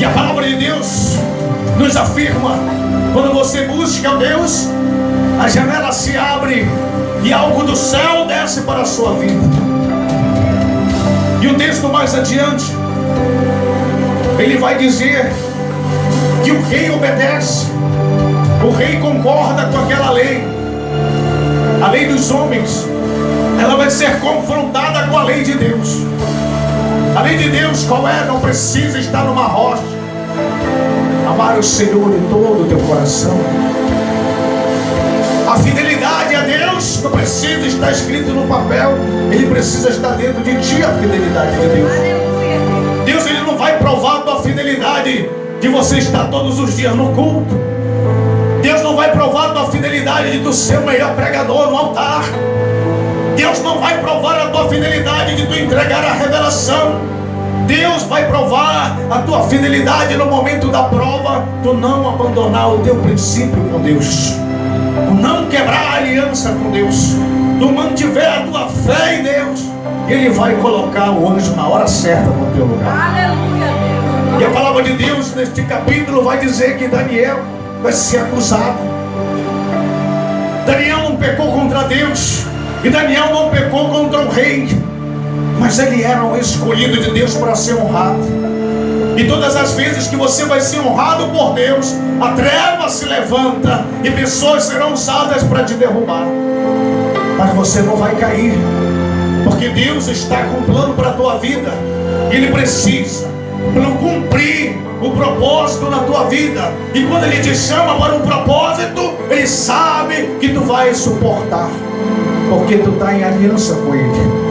E a palavra de Deus nos afirma: quando você busca a Deus, a janela se abre e algo do céu desce para a sua vida. E o texto mais adiante, ele vai dizer que o rei obedece, o rei concorda com aquela lei. A lei dos homens, ela vai ser confrontada com a lei de Deus. A lei de Deus qual é? Não precisa estar numa rocha. Amar o Senhor de todo o teu coração. A fidelidade a Deus não precisa estar escrito no papel, ele precisa estar dentro de ti, a fidelidade de Deus. Deus, ele não vai provar a tua fidelidade de você estar todos os dias no culto. Deus não vai provar a tua fidelidade de tu ser o melhor pregador no altar. Deus não vai provar a tua fidelidade de tu entregar a revelação. Deus vai provar a tua fidelidade no momento da prova, tu não abandonar o teu princípio com Deus, tu não quebrar a aliança com Deus, tu mantiver a tua fé em Deus. Ele vai colocar o anjo na hora certa no teu lugar. Aleluia, Deus. E a palavra de Deus neste capítulo vai dizer que Daniel vai ser acusado. Daniel não pecou contra Deus, e Daniel não pecou contra o rei, mas ele era um escolhido de Deus para ser honrado. E todas as vezes que você vai ser honrado por Deus, a treva se levanta e pessoas serão usadas para te derrubar. Mas você não vai cair, porque Deus está com um plano para a tua vida. Ele precisa cumprir o propósito na tua vida. E quando Ele te chama para um propósito, Ele sabe que tu vai suportar, porque tu está em aliança com Ele.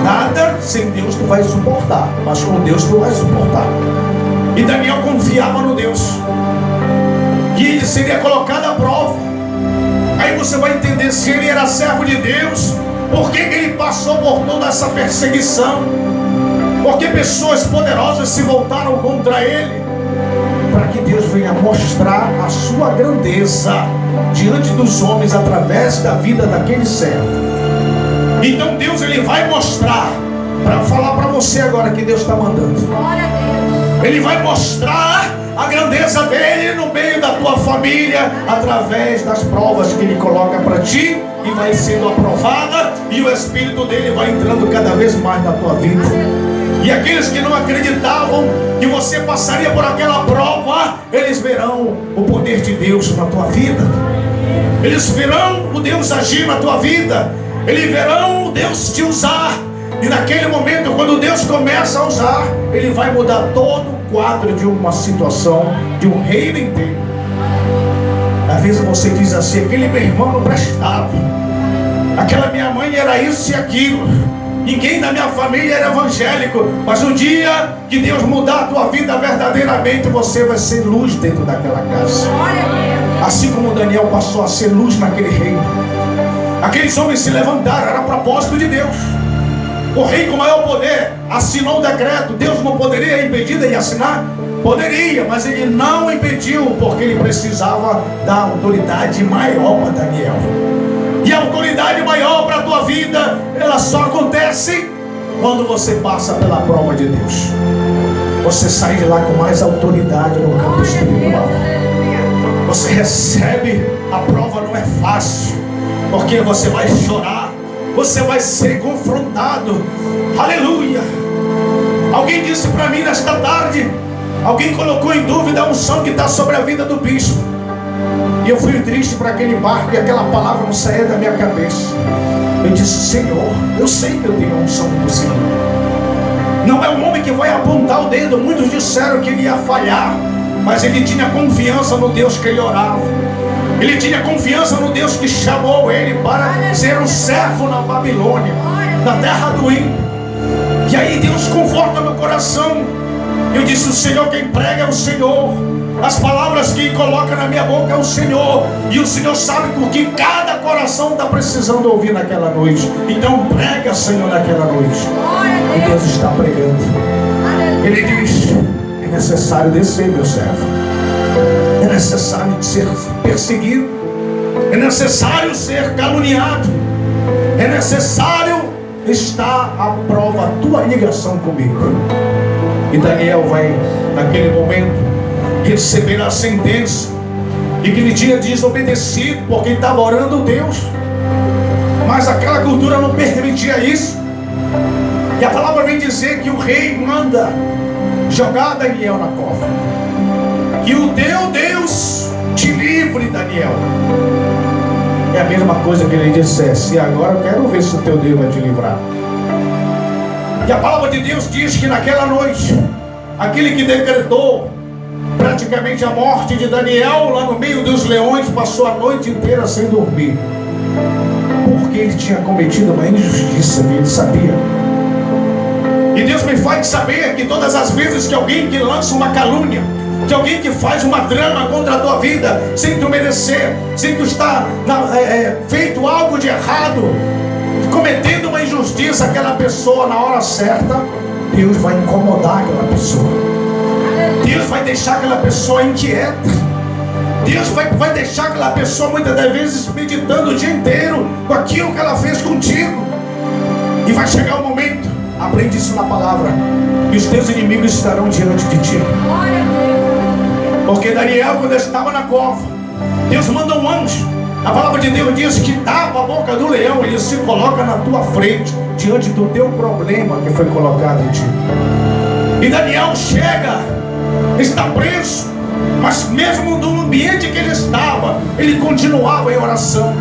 Nada sem Deus tu vai suportar, mas com Deus tu vai suportar. E Daniel confiava no Deus, que ele seria colocado à prova. Aí você vai entender, se ele era servo de Deus, por que ele passou por toda essa perseguição? Porque pessoas poderosas se voltaram contra ele, para que Deus venha mostrar a sua grandeza diante dos homens através da vida daquele servo. Então Deus, ele vai mostrar, para falar para você agora que Deus está mandando. Ele vai mostrar a grandeza dele no meio da tua família, através das provas que ele coloca para ti, e vai sendo aprovada, e o Espírito dele vai entrando cada vez mais na tua vida. E aqueles que não acreditavam que você passaria por aquela prova, eles verão o poder de Deus na tua vida. Eles verão o Deus agir na tua vida. Eles verão Deus te usar. E naquele momento, quando Deus começa a usar, Ele vai mudar todo o quadro de uma situação, de um reino inteiro. Às vezes você diz assim: aquele meu irmão não prestava, aquela minha mãe era isso e aquilo, ninguém da minha família era evangélico. Mas um dia que Deus mudar a tua vida verdadeiramente, você vai ser luz dentro daquela casa. Assim como Daniel passou a ser luz naquele reino. Aqueles homens se levantaram, era propósito de Deus. O rei com maior poder assinou um decreto. Deus não poderia impedir de assinar? Poderia, mas ele não impediu, porque ele precisava da autoridade maior para Daniel. E a autoridade maior para a tua vida, ela só acontece quando você passa pela prova de Deus. Você sai de lá com mais autoridade no campo espiritual. Você recebe, a prova não é fácil, porque você vai chorar, você vai ser confrontado. Aleluia. Alguém disse para mim nesta tarde, alguém colocou em dúvida a unção que está sobre a vida do bispo. E eu fui triste para aquele barco, e aquela palavra não saía da minha cabeça. Eu disse: Senhor, eu sei que eu tenho a unção do Senhor. Não é um homem que vai apontar o dedo. Muitos disseram que ele ia falhar, mas ele tinha confiança no Deus que ele orava. Ele tinha confiança no Deus que chamou ele para ser um servo na Babilônia, na terra do ímpio. E aí Deus conforta meu coração. Eu disse: o Senhor quem prega é o Senhor. As palavras que coloca na minha boca é o Senhor. E o Senhor sabe o que cada coração está precisando ouvir naquela noite. Então prega, Senhor, naquela noite. E Deus está pregando. Ele diz: é necessário descer, meu servo. É necessário ser perseguido. É necessário ser caluniado. É necessário estar à prova a tua ligação comigo. E Daniel vai, naquele momento, receber a sentença. E que ele tinha desobedecido, porque ele estava orando a Deus. Mas aquela cultura não permitia isso. E a palavra vem dizer que o rei manda jogar Daniel na cova. Que o teu Deus te livre, Daniel. É a mesma coisa que ele dissesse: e agora eu quero ver se o teu Deus vai te livrar. E a palavra de Deus diz que naquela noite, aquele que decretou praticamente a morte de Daniel lá no meio dos leões, passou a noite inteira sem dormir, porque ele tinha cometido uma injustiça que ele sabia. E Deus me faz saber que todas as vezes que alguém que lança uma calúnia, que alguém que faz uma trama contra a tua vida, sem tu merecer, sem tu estar feito algo de errado, cometendo uma injustiça, aquela pessoa na hora certa, Deus vai incomodar aquela pessoa. Deus vai deixar aquela pessoa inquieta. Deus vai deixar aquela pessoa muitas das vezes meditando o dia inteiro com aquilo que ela fez contigo. E vai chegar um momento, aprende isso na palavra, que os teus inimigos estarão diante de ti. Porque Daniel, quando estava na cova, Deus manda um anjo. A palavra de Deus diz que tapa a boca do leão, ele se coloca na tua frente, diante do teu problema que foi colocado em ti. E Daniel chega, está preso, mas mesmo no ambiente que ele estava, ele continuava em oração.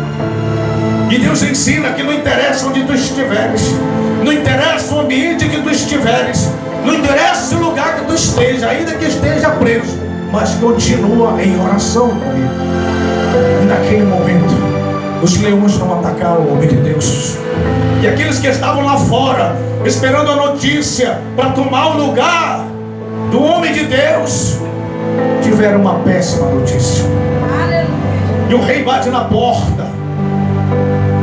E Deus ensina que não interessa onde tu estiveres, não interessa o ambiente que tu estiveres, não interessa o lugar que tu esteja, ainda que esteja preso, mas continua em oração comigo. E naquele momento, os leões não atacaram o homem de Deus. E aqueles que estavam lá fora, esperando a notícia para tomar o lugar do homem de Deus, tiveram uma péssima notícia. E o rei bate na porta,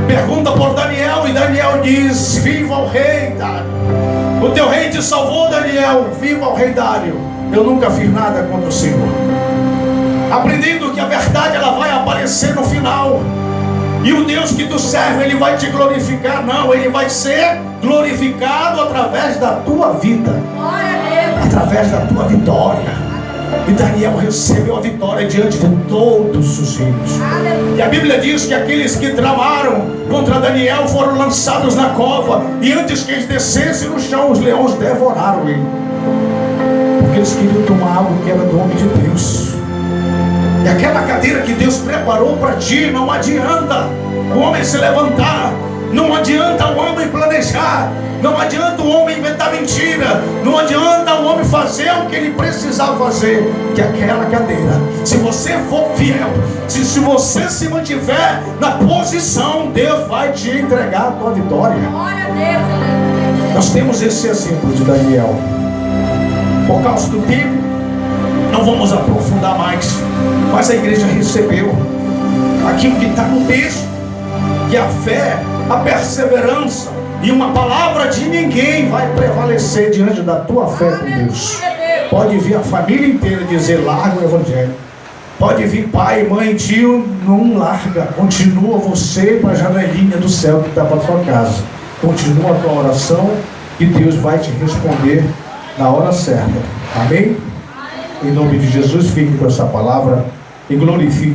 pergunta por Daniel, e Daniel diz: viva o rei Dário. O teu rei te salvou, Daniel. Viva o rei Dário. Eu nunca fiz nada contra o Senhor. Aprendendo que a verdade ela vai aparecer no final. E o Deus que tu serve, ele vai te glorificar. Não, ele vai ser glorificado através da tua vida, através da tua vitória. E Daniel recebeu a vitória diante de todos os reis. E a Bíblia diz que aqueles que tramaram contra Daniel foram lançados na cova, e antes que eles descessem no chão, os leões devoraram ele, porque eles queriam tomar algo que era do homem de Deus. E aquela cadeira que Deus preparou para ti, não adianta o homem se levantar, não adianta o homem planejar, não adianta o homem inventar mentira, não adianta o homem fazer o que ele precisava fazer, que aquela cadeira, se você for fiel, se você se mantiver na posição, Deus vai te entregar a tua vitória. Glória a Deus. Nós temos esse exemplo de Daniel. Por causa do tempo, não vamos aprofundar mais, mas a igreja recebeu aquilo que está no texto, que a fé, a perseverança e uma palavra de ninguém vai prevalecer diante da tua fé com Deus. Pode vir a família inteira dizer: larga o evangelho. Pode vir pai, mãe, tio, não larga. Continua você para a janelinha do céu que está para a tua casa. Continua a tua oração e Deus vai te responder na hora certa. Amém? Em nome de Jesus, fique com essa palavra e glorifique